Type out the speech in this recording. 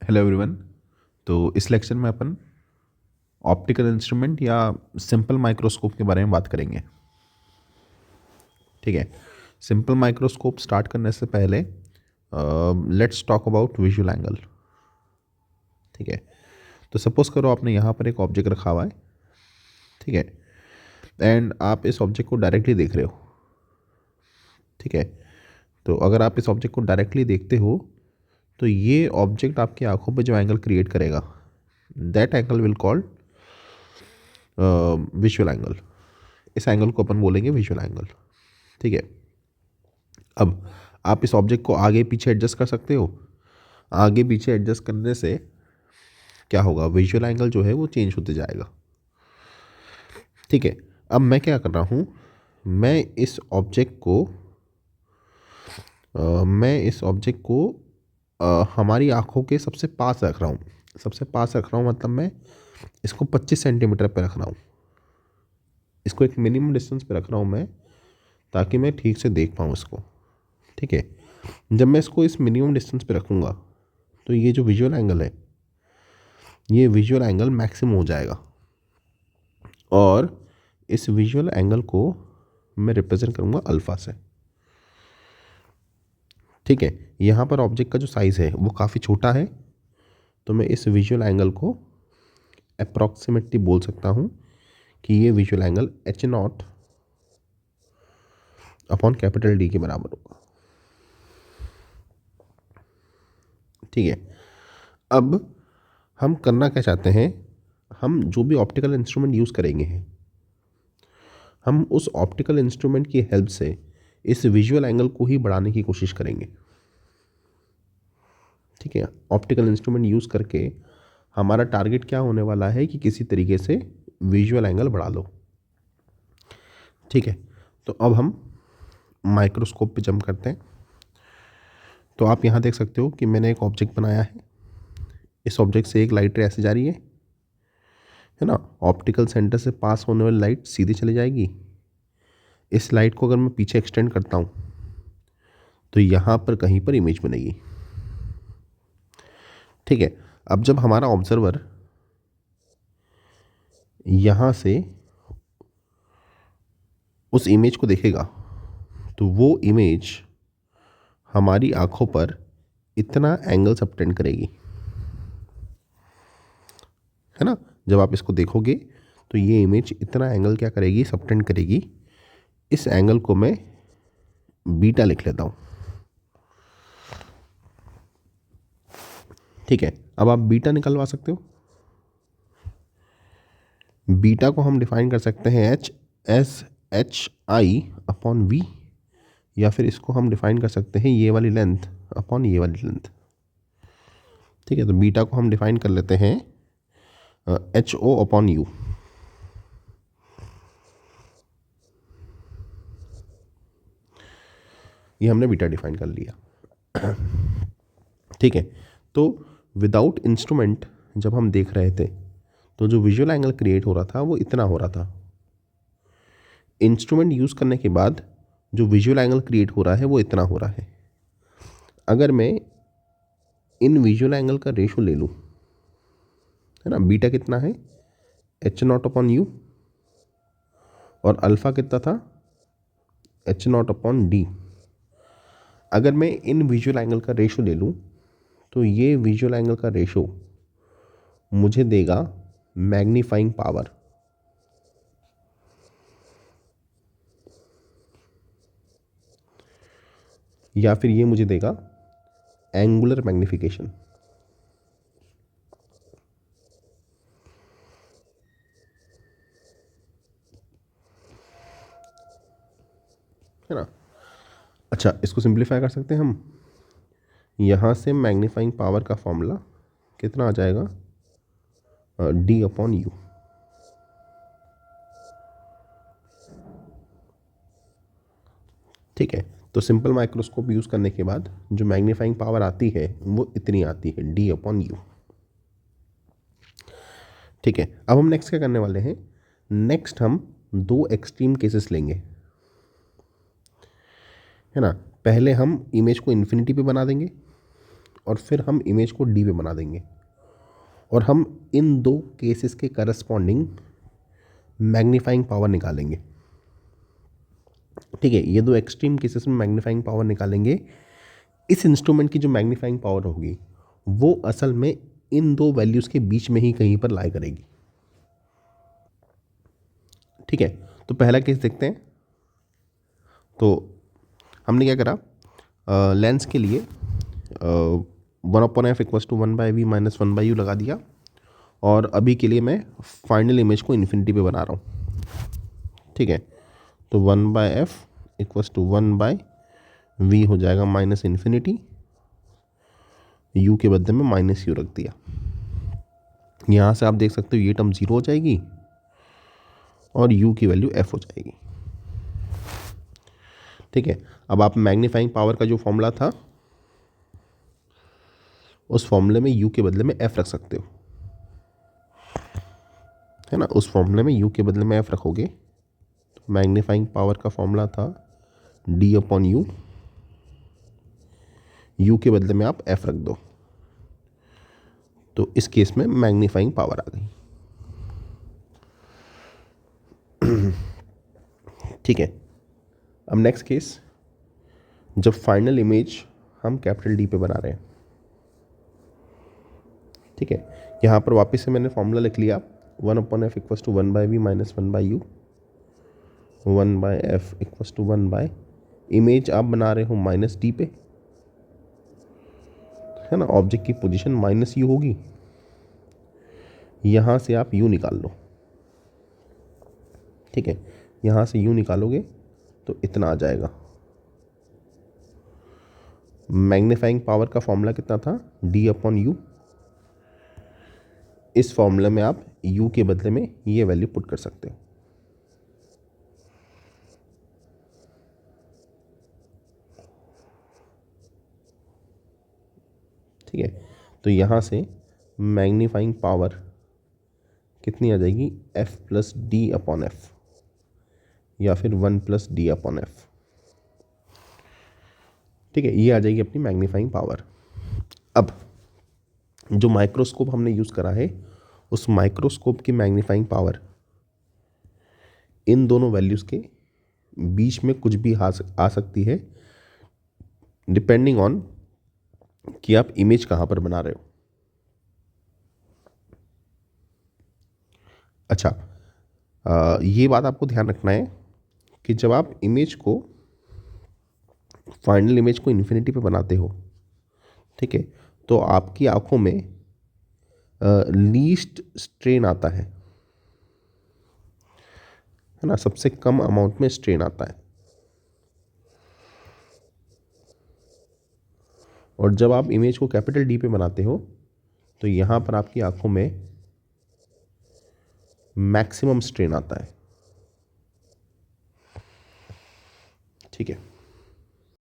Hello everyone. तो इस lecture में अपन ऑप्टिकल इंस्ट्रूमेंट या सिंपल माइक्रोस्कोप के बारे में बात करेंगे। ठीक है। सिंपल माइक्रोस्कोप स्टार्ट करने से पहले let's talk about visual angle. ठीक है। तो सपोज करो आपने यहाँ पर एक ऑब्जेक्ट रखा हुआ है। ठीक है। एंड आप इस ऑब्जेक्ट को डायरेक्टली देख रहे हो। ठीक है। तो अगर आप इस ऑब्जेक्ट को डायरेक्टली देखते हो तो ये ऑब्जेक्ट आपकी आंखों पे जो एंगल क्रिएट करेगा that angle will called visual angle. इस एंगल को अपन बोलेंगे विजुअल एंगल। ठीक है। अब आप इस ऑब्जेक्ट को आगे पीछे एडजस्ट कर सकते हो। आगे पीछे एडजस्ट करने से क्या होगा, विजुअल एंगल जो है वो चेंज होते जाएगा। ठीक है। अब मैं क्या कर रहा हूँ, मैं इस ऑब्जेक्ट को हमारी आँखों के सबसे पास रख रहा हूँ। सबसे पास रख रहा हूँ मतलब मैं इसको 25 सेंटीमीटर पे रख रहा हूँ। इसको एक मिनिमम डिस्टेंस पे रख रहा हूँ मैं, ताकि मैं ठीक से देख पाऊँ इसको। ठीक है। जब मैं इसको इस मिनिमम डिस्टेंस पे रखूँगा तो ये जो विजुअल एंगल है, ये विजुअल एंगल मैक्सिमम हो जाएगा। और इस विजुअल एंगल को मैं रिप्रेजेंट करूँगा अल्फ़ा से। ठीक है। यहाँ पर ऑब्जेक्ट का जो साइज़ है वो काफ़ी छोटा है, तो मैं इस विजुअल एंगल को अप्रॉक्सीमेटली बोल सकता हूँ कि ये visual angle H0 upon capital D के बराबर होगा। ठीक है। अब हम करना क्या चाहते हैं, हम जो भी ऑप्टिकल इंस्ट्रूमेंट यूज़ करेंगे हैं, हम उस ऑप्टिकल इंस्ट्रूमेंट की हेल्प से इस विजुअल एंगल को ही बढ़ाने की कोशिश करेंगे। ठीक है। ऑप्टिकल इंस्ट्रूमेंट यूज़ करके हमारा टारगेट क्या होने वाला है कि किसी तरीके से विजुअल एंगल बढ़ा लो। ठीक है। तो अब हम माइक्रोस्कोप पे जंप करते हैं। तो आप यहाँ देख सकते हो कि मैंने एक ऑब्जेक्ट बनाया है। इस ऑब्जेक्ट से एक लाइट रे ऐसे जा रही है ना। ऑप्टिकल सेंटर से पास होने वाली लाइट सीधी चली जाएगी। इस लाइट को अगर मैं पीछे एक्सटेंड करता हूँ तो यहाँ पर कहीं पर इमेज बनेगी। ठीक है। अब जब हमारा ऑब्जर्वर यहाँ से उस इमेज को देखेगा तो वो इमेज हमारी आंखों पर इतना एंगल सबटेंड करेगी, है ना। जब आप इसको देखोगे तो ये इमेज इतना एंगल क्या करेगी, सबटेंड करेगी। इस एंगल को मैं बीटा लिख लेता हूँ। ठीक है। अब आप बीटा निकलवा सकते हो। बीटा को हम डिफाइन कर सकते हैं H अपॉन V, या फिर इसको हम डिफाइन कर सकते हैं ये वाली लेंथ अपॉन ये वाली लेंथ। ठीक है। तो बीटा को हम डिफाइन कर लेते हैं HO अपॉन U। ये हमने बीटा डिफाइन कर लिया। ठीक है। तो विदाउट इंस्ट्रूमेंट जब हम देख रहे थे तो जो विजुअल एंगल क्रिएट हो रहा था वो इतना हो रहा था। इंस्ट्रूमेंट यूज़ करने के बाद जो विजुअल एंगल क्रिएट हो रहा है वो इतना हो रहा है। अगर मैं इन विजुअल एंगल का रेशो ले लूँ, है ना, बीटा कितना है H0 अपॉन U, और अल्फ़ा कितना था H0 अपॉन D। अगर मैं इन विजुअल एंगल का रेशो ले लूँ तो ये विजुअल एंगल का रेशो मुझे देगा मैग्नीफाइंग पावर। या फिर ये मुझे देगा एंगुलर मैग्निफिकेशन। है ना। अच्छा, इसको सिंप्लीफाई कर सकते हैं हम। यहाँ से मैग्नीफाइंग पावर का फॉर्मूला कितना आ जाएगा, D अपॉन U। ठीक है। तो सिंपल माइक्रोस्कोप यूज़ करने के बाद जो मैग्नीफाइंग पावर आती है वो इतनी आती है, D अपॉन U। ठीक है। अब हम नेक्स्ट क्या करने वाले हैं, नेक्स्ट हम दो एक्सट्रीम केसेस लेंगे, है ना। पहले हम इमेज को इन्फिनिटी पे बना देंगे और फिर हम इमेज को डी पे बना देंगे और हम इन दो केसेस के करस्पॉन्डिंग मैग्नीफाइंग पावर निकालेंगे। ठीक है, ये दो एक्सट्रीम केसेस में मैग्नीफाइंग पावर निकालेंगे। इस इंस्ट्रूमेंट की जो मैग्नीफाइंग पावर होगी वो असल में इन दो वैल्यूज़ के बीच में ही कहीं पर लाई करेगी। ठीक है, तो पहला केस देखते हैं। तो हमने क्या करा, लेंस के लिए 1/f = 1/v-1/u लगा दिया और अभी के लिए मैं फाइनल इमेज को इन्फिनिटी पे बना रहा हूँ। ठीक है, तो 1/f = 1/v हो जाएगा -∞, u के बदले में -u रख दिया। यहाँ से आप देख सकते हो ये टर्म 0 हो जाएगी और u की वैल्यू f हो जाएगी। ठीक है, अब आप मैग्नीफाइंग पावर का जो फॉर्मूला था उस फॉर्मूले में u के बदले में f रख सकते हो, है ना। उस फॉर्मूले में u के बदले में f रखोगे तो मैग्नीफाइंग पावर का फॉर्मूला था d/u, u के बदले में आप f रख दो, तो इस केस में मैग्नीफाइंग पावर आ गई। ठीक है, अब नेक्स्ट केस, जब फाइनल इमेज हम कैपिटल डी पे बना रहे हैं। ठीक है, यहाँ पर वापस से मैंने फॉर्मूला लिख लिया, 1/f = 1/v-1/u, 1/f = 1/, इमेज आप बना रहे हो -d पे, है ना। ऑब्जेक्ट की पोजीशन -u होगी, यहाँ से आप u निकाल लो। ठीक है, यहाँ से u निकालोगे तो इतना आ जाएगा। मैग्नीफाइंग पावर का फॉर्मूला कितना था, d/u। इस फॉर्मूले में आप u के बदले में ये वैल्यू पुट कर सकते हो। ठीक है, तो यहाँ से मैग्नीफाइंग पावर कितनी आ जाएगी, f + d/f या फिर 1 + d/f। ठीक है, ये आ जाएगी अपनी मैग्नीफाइंग पावर। अब जो माइक्रोस्कोप हमने यूज़ करा है उस माइक्रोस्कोप की मैग्नीफाइंग पावर इन दोनों वैल्यूज़ के बीच में कुछ भी आ सकती है, डिपेंडिंग ऑन कि आप इमेज कहाँ पर बना रहे हो। अच्छा, ये बात आपको ध्यान रखना है कि जब आप इमेज को, फाइनल इमेज को इन्फिनिटी पे बनाते हो, ठीक है, तो आपकी आंखों में लीस्ट स्ट्रेन आता है ना, सबसे कम अमाउंट में स्ट्रेन आता है। और जब आप इमेज को कैपिटल डी पे बनाते हो तो यहाँ पर आपकी आंखों में मैक्सिमम स्ट्रेन आता है। ठीक है।